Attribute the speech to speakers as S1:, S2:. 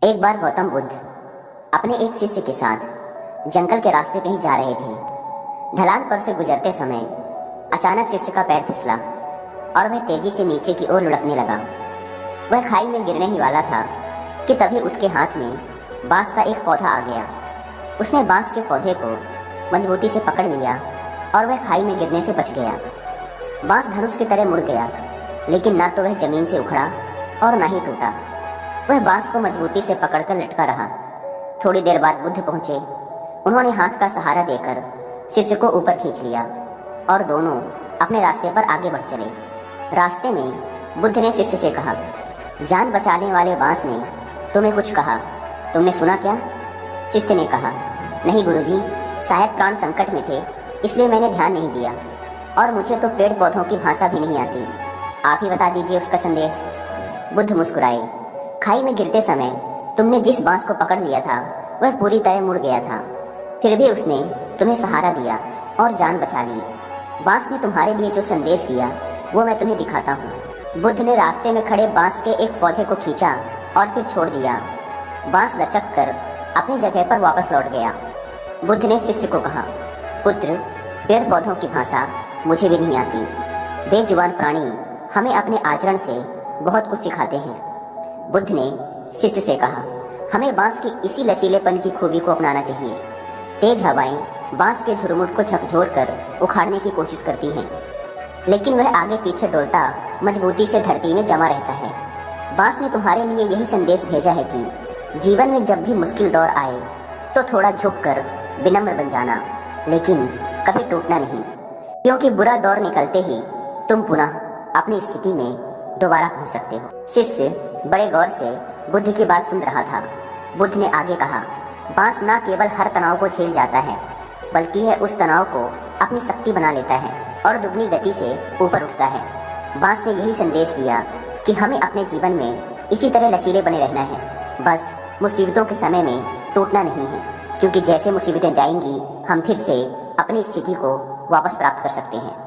S1: एक बार गौतम बुद्ध अपने एक शिष्य के साथ जंगल के रास्ते कहीं जा रहे थे। ढलान पर से गुजरते समय अचानक शिष्य का पैर फिसला और वह तेजी से नीचे की ओर लुढ़कने लगा। वह खाई में गिरने ही वाला था कि तभी उसके हाथ में बांस का एक पौधा आ गया। उसने बांस के पौधे को मजबूती से पकड़ लिया और वह खाई में गिरने से बच गया। बांस धनुष की तरह मुड़ गया, लेकिन ना तो वह जमीन से उखड़ा और ना ही टूटा। वह बांस को मजबूती से पकड़कर लटका रहा। थोड़ी देर बाद बुद्ध पहुंचे। उन्होंने हाथ का सहारा देकर शिष्य को ऊपर खींच लिया और दोनों अपने रास्ते पर आगे बढ़ चले। रास्ते में बुद्ध ने शिष्य से कहा, जान बचाने वाले बांस ने तुम्हें कुछ कहा, तुमने सुना क्या? शिष्य ने कहा, नहीं गुरुजी, शायद प्राण संकट में थे, इसलिए मैंने ध्यान नहीं दिया और मुझे तो पेड़ पौधों की भाषा भी नहीं आती। आप ही बता दीजिए उसका संदेश। बुद्ध मुस्कुराए। खाई में गिरते समय तुमने जिस बांस को पकड़ लिया था वह पूरी तरह मुड़ गया था, फिर भी उसने तुम्हें सहारा दिया और जान बचा ली। बांस ने तुम्हारे लिए जो संदेश दिया वो मैं तुम्हें दिखाता हूँ। बुद्ध ने रास्ते में खड़े बांस के एक पौधे को खींचा और फिर छोड़ दिया। बांस लचक कर अपनी जगह पर वापस लौट गया। बुद्ध ने शिष्य को कहा, पुत्र, पेड़ पौधों की भाषा मुझे भी नहीं आती। बेजुबान प्राणी हमें अपने आचरण से बहुत कुछ सिखाते हैं। बुद्ध ने शिष्य से कहा, हमें बांस की इसी लचीलेपन की खूबी को अपनाना चाहिए। तेज हवाएं बांस के झुरमुट को झकझोर कर उखाड़ने की कोशिश करती हैं, लेकिन वह आगे पीछे डोलता मजबूती से धरती में जमा रहता है। बांस ने तुम्हारे लिए यही संदेश भेजा है कि जीवन में जब भी मुश्किल दौर आए तो थोड़ा झुक कर विनम्र बन जाना, लेकिन कभी टूटना नहीं, क्योंकि बुरा दौर निकलते ही तुम पुनः अपनी स्थिति में दोबारा पहुंच सकते हो। शिष्य बड़े गौर से बुद्ध की बात सुन रहा था। बुद्ध ने आगे कहा, बांस न केवल हर तनाव को झेल जाता है, बल्कि यह उस तनाव को अपनी शक्ति बना लेता है और दुगनी गति से ऊपर उठता है। बांस ने यही संदेश दिया कि हमें अपने जीवन में इसी तरह लचीले बने रहना है, बस मुसीबतों के समय में टूटना नहीं है, क्योंकि जैसे मुसीबतें जाएंगी हम फिर से अपनी स्थिति को वापस प्राप्त कर सकते हैं।